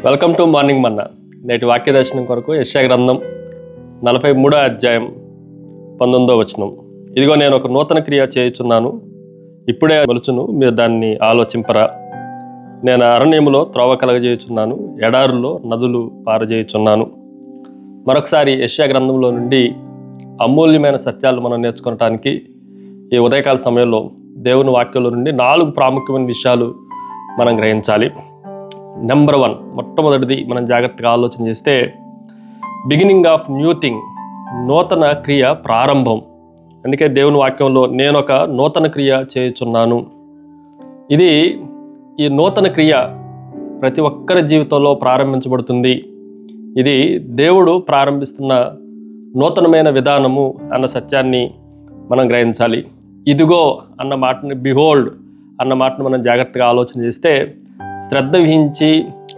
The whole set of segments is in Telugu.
వెల్కమ్ టు మార్నింగ్ మన్నా. నేటి వాక్య దర్శనం కొరకు యెషయా గ్రంథం 43వ అధ్యాయం 19వ వచనం. ఇదిగో నేను ఒక నూతన క్రియ చేయుచున్నాను, ఇప్పుడే మొలుచును, మీరు దాన్ని ఆలోచింపరా. నేను అరణ్యములో త్రోవ కలగజేయుచున్నాను, ఎడారుల్లో నదులు పారజేయుచున్నాను. మరొకసారి యెషయా గ్రంథంలో నుండి అమూల్యమైన సత్యాలు మనం నేర్చుకోవటానికి ఈ ఉదయకాల సమయంలో దేవుని వాక్యంలో నుండి 4 ప్రాముఖ్యమైన విషయాలు మనం గ్రహించాలి. నెంబర్ 1, మొట్టమొదటిది మనం జాగ్రత్తగా ఆలోచన చేస్తే, బిగినింగ్ ఆఫ్ న్యూ థింగ్, నూతన క్రియ ప్రారంభం. అందుకే దేవుని వాక్యంలో నేను ఒక నూతన క్రియ చేయుచున్నాను. ఈ నూతన క్రియ ప్రతి ఒక్కరి జీవితంలో ప్రారంభించబడుతుంది. ఇది దేవుడు ప్రారంభిస్తున్న నూతనమైన విధానము అన్న సత్యాన్ని మనం గ్రహించాలి. ఇదిగో అన్న మాటని, బిహోల్డ్ అన్న మాటను మనం జాగ్రత్తగా ఆలోచన చేస్తే, శ్రద్ధ వహించి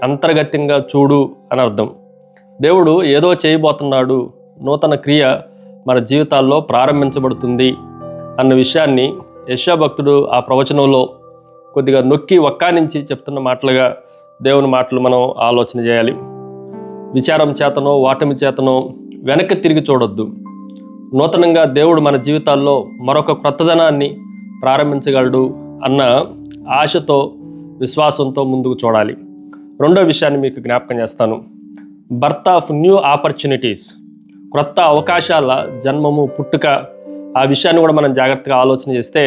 అంతర్గతంగా చూడు అని అర్థం. దేవుడు ఏదో చేయబోతున్నాడు, నూతన క్రియ మన జీవితాల్లో ప్రారంభించబడుతుంది అన్న విషయాన్ని యెషయా భక్తుడు ఆ ప్రవచనంలో కొద్దిగా నొక్కి ఒక్కానించి చెప్తున్న మాటలుగా దేవుని మాటలు మనం ఆలోచన చేయాలి. విచారం చేతనో ఓటమి చేతనో వెనక్కి తిరిగి చూడొద్దు. నూతనంగా దేవుడు మన జీవితాల్లో మరొక క్రొత్తదనాన్ని ప్రారంభించగలడు అన్న ఆశతో, విశ్వాసంతో ముందుకు చూడాలి. రెండో విషయాన్ని మీకు జ్ఞాపకం చేస్తాను. బర్త్ ఆఫ్ న్యూ ఆపర్చునిటీస్, క్రొత్త అవకాశాల జన్మము, పుట్టుక, ఆ విషయాన్ని కూడా మనం జాగ్రత్తగా ఆలోచన చేస్తే,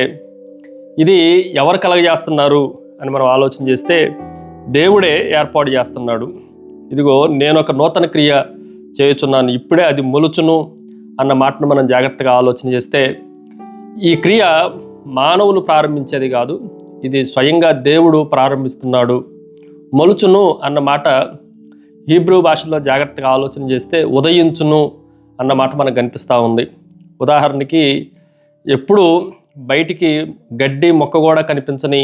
ఇది ఎవరు కలగజేస్తున్నారు అని మనం ఆలోచన చేస్తే, దేవుడే ఏర్పాటు చేస్తున్నాడు. ఇదిగో నేను ఒక నూతన క్రియ చేయుచున్నాను, ఇప్పుడే అది మొలుచును అన్న మాటను మనం జాగ్రత్తగా ఆలోచన చేస్తే, ఈ క్రియ మానవులు ప్రారంభించేది కాదు, ఇది స్వయంగా దేవుడు ప్రారంభిస్తున్నాడు. మొలుచును అన్న మాట హీబ్రూ భాషలో జాగ్రత్తగా ఆలోచన చేస్తే ఉదయించును అన్న మాట మనకు కనిపిస్తూ ఉంది. ఉదాహరణకి, ఎప్పుడు బయటికి గడ్డి మొక్క కూడా కనిపించని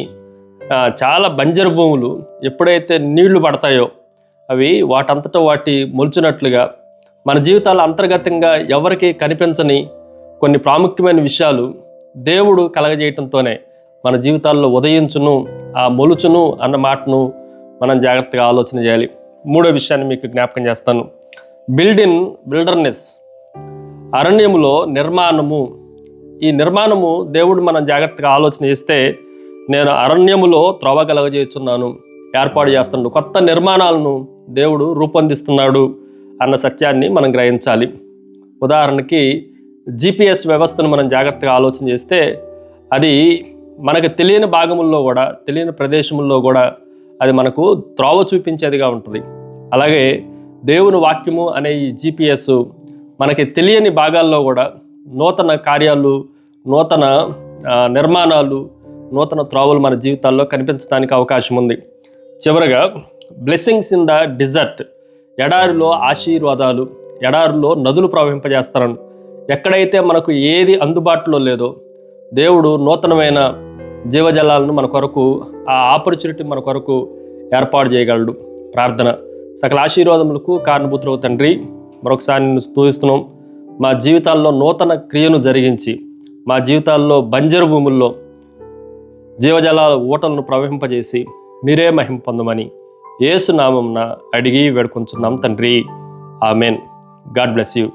చాలా బంజరు భూములు ఎప్పుడైతే నీళ్లు పడతాయో అవి వాటంతటా వాటి మొలుచున్నట్లుగా మన జీవితాల అంతర్గతంగా ఎవరికి కనిపించని కొన్ని ప్రాముఖ్యమైన విషయాలు దేవుడు కలగజేయటంతోనే మన జీవితాల్లో ఉదయించును, ఆ మొలుచును అన్న మాటను మనం జాగ్రత్తగా ఆలోచన చేయాలి. మూడో విషయాన్ని మీకు జ్ఞాపకం చేస్తాను. బిల్డ్ ఇన్ విల్డర్నెస్, అరణ్యములో నిర్మాణము. ఈ నిర్మాణము దేవుడు మనం జాగ్రత్తగా ఆలోచన చేస్తే, నేను అరణ్యములో త్రోవ కలగజేస్తున్నాను, ఏర్పాటు చేస్తున్నాడు, కొత్త నిర్మాణాలను దేవుడు రూపొందిస్తున్నాడు అన్న సత్యాన్ని మనం గ్రహించాలి. ఉదాహరణకి, GPS వ్యవస్థను మనం జాగ్రత్తగా ఆలోచన చేస్తే, అది మనకు తెలియని భాగముల్లో కూడా, తెలియని ప్రదేశముల్లో కూడా అది మనకు త్రోవ చూపించేదిగా ఉంటుంది. అలాగే దేవుని వాక్యము అనే ఈ GPS మనకి తెలియని భాగాల్లో కూడా నూతన కార్యాలు, నూతన నిర్మాణాలు, నూతన త్రోవలు మన జీవితాల్లో కనిపించడానికి అవకాశం ఉంది. చివరగా, బ్లెస్సింగ్స్ ఇన్ ద డిజర్ట్, ఎడారిలో ఆశీర్వాదాలు, ఎడారిలో నదులు ప్రవహింపజేస్తారని. ఎక్కడైతే మనకు ఏది అందుబాటులో లేదో దేవుడు నూతనమైన జీవజలాలను మన కొరకు, ఆ ఆపర్చునిటీ మన కొరకు ఏర్పాటు చేయగలడు. ప్రార్థన. సకల ఆశీర్వాదములకు కారణభూతుడవు తండ్రి, మరొకసారి నిన్ను స్తుతిస్తున్నాం. మా జీవితాల్లో నూతన క్రియను జరిగించి, మా జీవితాల్లో బంజరు భూముల్లో జీవజలాల ఊటలను ప్రవహింపజేసి మీరే మహిమ పొందమని యేసు నామమున అడిగి వేడుకొంచున్నాం తండ్రి. ఆమెన్. God bless you.